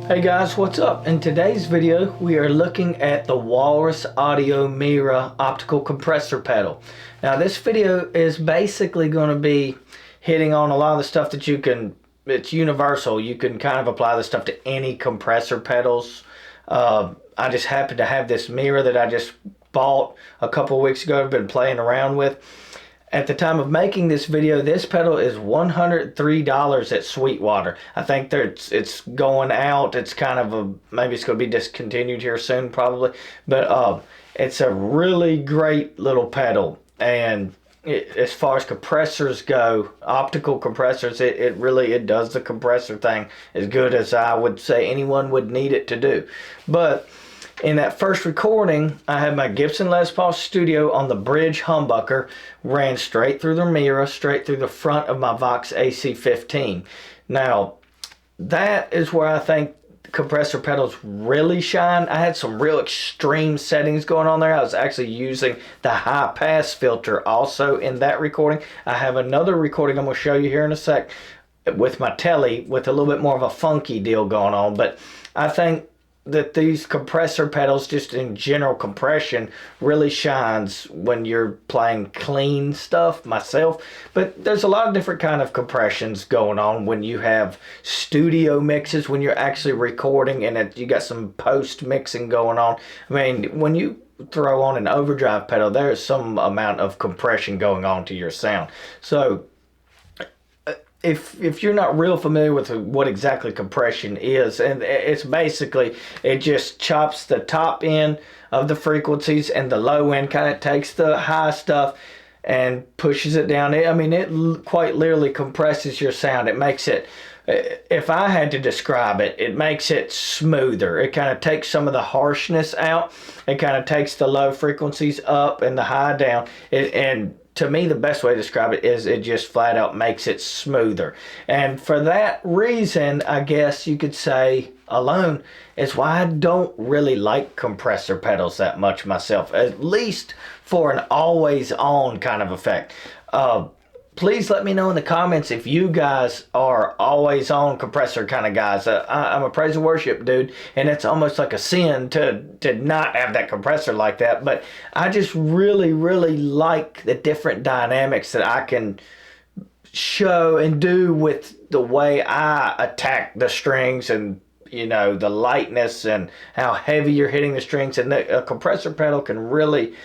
Hey guys, what's up? In today's video, we are looking at the Walrus Audio Mira optical compressor pedal. Now this video is basically going to be hitting on a lot of the stuff that it's universal. You can kind of apply this stuff to any compressor pedals. I just happen to have this Mira that I just bought a couple of weeks ago. I've been playing around with. At the time of making this video, this pedal is $103 at Sweetwater. I think it's going out. It's kind of maybe it's going to be discontinued here soon probably. But it's a really great little pedal. And as far as compressors go, optical compressors, it really does the compressor thing as good as I would say anyone would need it to do. But in that first recording, I had my Gibson Les Paul Studio on the bridge humbucker, ran straight through the Mira, straight through the front of my Vox AC-15. Now, that is where I think compressor pedals really shine. I had some real extreme settings going on there. I was actually using the high pass filter also in that recording. I have another recording I'm going to show you here in a sec with my Tele with a little bit more of a funky deal going on. But I think that these compressor pedals, just in general compression, really shines when you're playing clean stuff myself. But there's a lot of different kind of compressions going on when you have studio mixes, when you're actually recording and you got some post mixing going on. I mean, when you throw on an overdrive pedal, there's some amount of compression going on to your sound. So if you're not real familiar with what exactly compression is, and it's basically, it just chops the top end of the frequencies and the low end kind of takes the high stuff and pushes it down. I mean, it quite literally compresses your sound. It makes it, if I had to describe it, it makes it smoother. It kind of takes some of the harshness out. It kind of takes the low frequencies up and the high down. And to me, the best way to describe it is it just flat out makes it smoother. And for that reason, I guess you could say alone, is why I don't really like compressor pedals that much myself, at least for an always on kind of effect. Please let me know in the comments if you guys are always on compressor kind of guys. I'm a praise and worship dude, and it's almost like a sin to not have that compressor like that. But I just really like the different dynamics that I can show and do with the way I attack the strings, and you know, the lightness and how heavy you're hitting the strings. And a compressor pedal can really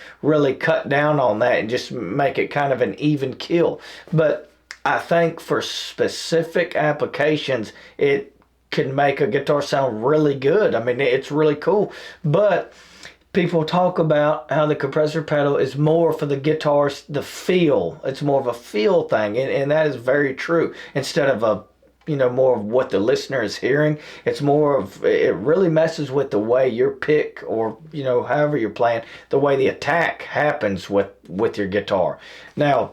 cut down on that and just make it kind of an even kill. But I think for specific applications, it can make a guitar sound really good. I mean, it's really cool. But people talk about how the compressor pedal is more for the guitars, the feel. It's more of a feel thing, and that is very true. Instead of more of what the listener is hearing, it's more of, it really messes with the way your pick, or however you're playing, the way the attack happens with your guitar. Now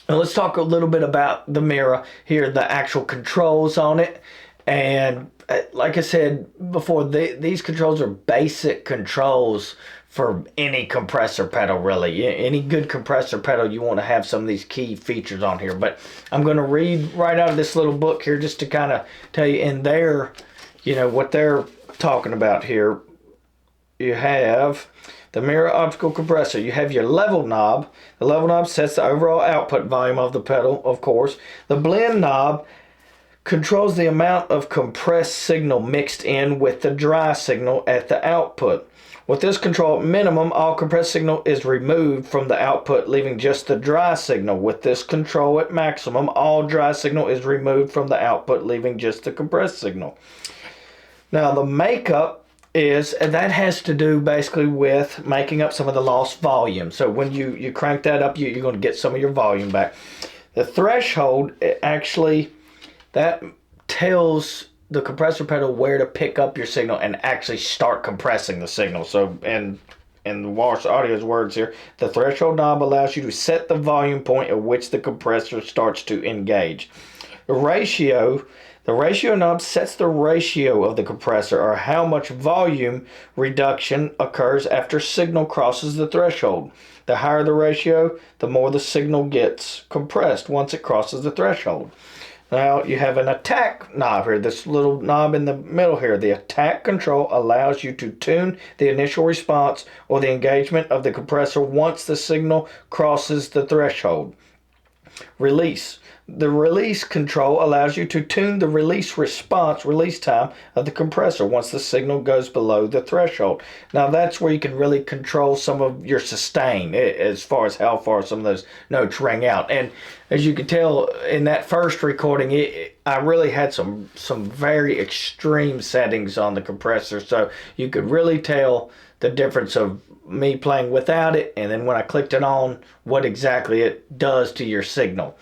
let's talk a little bit about the Mira here, the actual controls on it. And like I said before, these controls are basic controls for any compressor pedal, really. Any good compressor pedal, you want to have some of these key features on here. But I'm going to read right out of this little book here just to kind of tell you in there, what they're talking about here. You have the Mira optical compressor. You have your level knob. The level knob sets the overall output volume of the pedal, of course. The blend knob controls the amount of compressed signal mixed in with the dry signal at the output. With this control at minimum, all compressed signal is removed from the output, leaving just the dry signal. With this control at maximum, all dry signal is removed from the output, leaving just the compressed signal. Now the makeup is, and that has to do basically with making up some of the lost volume. So when you crank that up, you're going to get some of your volume back. The threshold, actually, that tells the compressor pedal where to pick up your signal and actually start compressing the signal. So in the Walrus Audio's words here, the threshold knob allows you to set the volume point at which the compressor starts to engage. The ratio knob sets the ratio of the compressor, or how much volume reduction occurs after signal crosses the threshold. The higher the ratio, the more the signal gets compressed once it crosses the threshold. Now you have an attack knob here, this little knob in the middle here. The attack control allows you to tune the initial response or the engagement of the compressor once the signal crosses the threshold. Release. The release control allows you to tune the release response, release time of the compressor once the signal goes below the threshold. Now that's where you can really control some of your sustain as far as how far some of those notes ring out. And as you can tell in that first recording, I really had some very extreme settings on the compressor, so you could really tell the difference of me playing without it and then when I clicked it on, what exactly it does to your signal.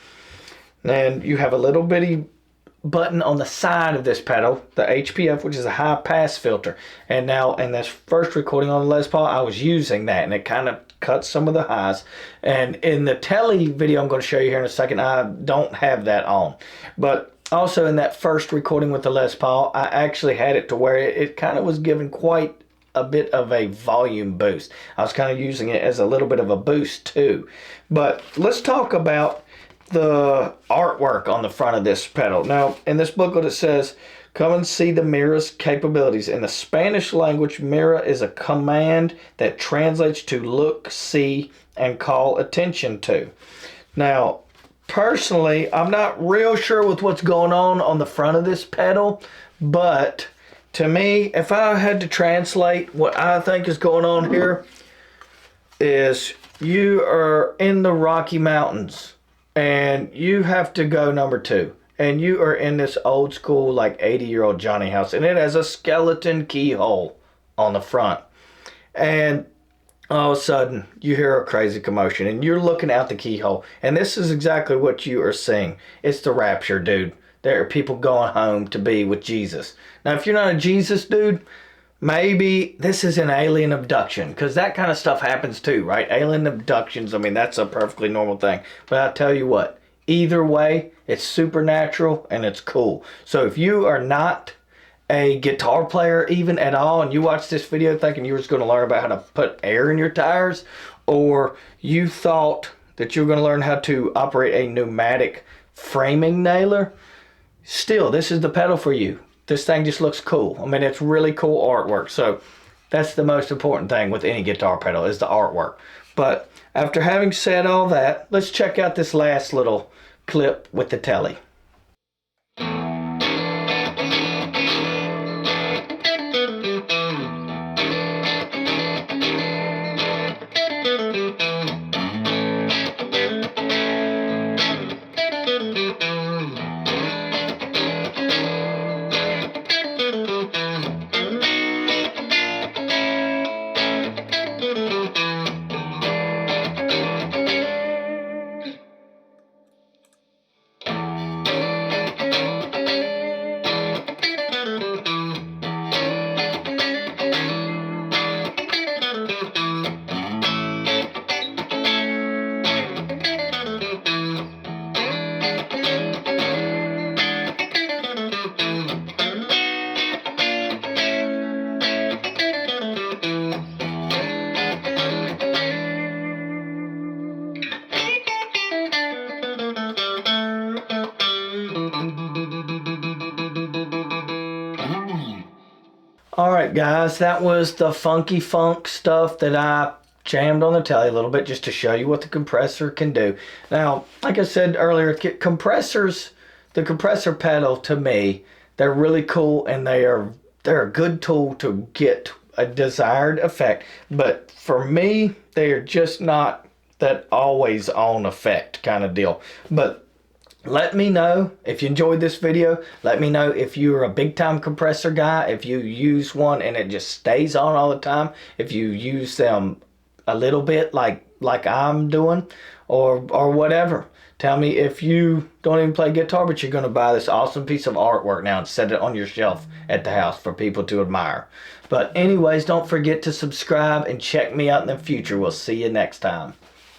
And you have a little bitty button on the side of this pedal, the HPF, which is a high pass filter. And now in this first recording on the Les Paul, I was using that and it kind of cuts some of the highs. And in the Tele video I'm going to show you here in a second, I don't have that on. But also in that first recording with the Les Paul, I actually had it to where it kind of was giving quite a bit of a volume boost. I was kind of using it as a little bit of a boost too. But let's talk about the artwork on the front of this pedal. Now, in this booklet it says, come and see the Mira's capabilities. In the Spanish language, Mira is a command that translates to look, see, and call attention to. Now, personally, I'm not real sure with what's going on the front of this pedal, but to me, if I had to translate what I think is going on here, is you are in the Rocky Mountains and you have to go number 2 and you are in this old school like 80-year-old Johnny house and it has a skeleton keyhole on the front, and all of a sudden you hear a crazy commotion and you're looking out the keyhole and this is exactly what you are seeing. It's the rapture, dude. There are people going home to be with Jesus. Now if you're not a Jesus dude, maybe this is an alien abduction, because that kind of stuff happens too, right? Alien abductions, I mean, that's a perfectly normal thing. But I'll tell you what, either way, it's supernatural and it's cool. So if you are not a guitar player even at all, and you watch this video thinking you were just going to learn about how to put air in your tires, or you thought that you were going to learn how to operate a pneumatic framing nailer, still, this is the pedal for you. This thing just looks cool. I mean, it's really cool artwork. So that's the most important thing with any guitar pedal is the artwork. But after having said all that, let's check out this last little clip with the Tele. Alright guys, that was the funky funk stuff that I jammed on the Tele a little bit just to show you what the compressor can do. Now, like I said earlier, compressors, the compressor pedal to me, they're really cool and they're a good tool to get a desired effect. But for me, they're just not that always on effect kind of deal. But let me know if you enjoyed this video. Let me know if you're a big time compressor guy, if you use one and it just stays on all the time, if you use them a little bit like I'm doing, or whatever. Tell me if you don't even play guitar but you're going to buy this awesome piece of artwork now and set it on your shelf at the house for people to admire. But anyways, don't forget to subscribe and check me out in the future. We'll see you next time.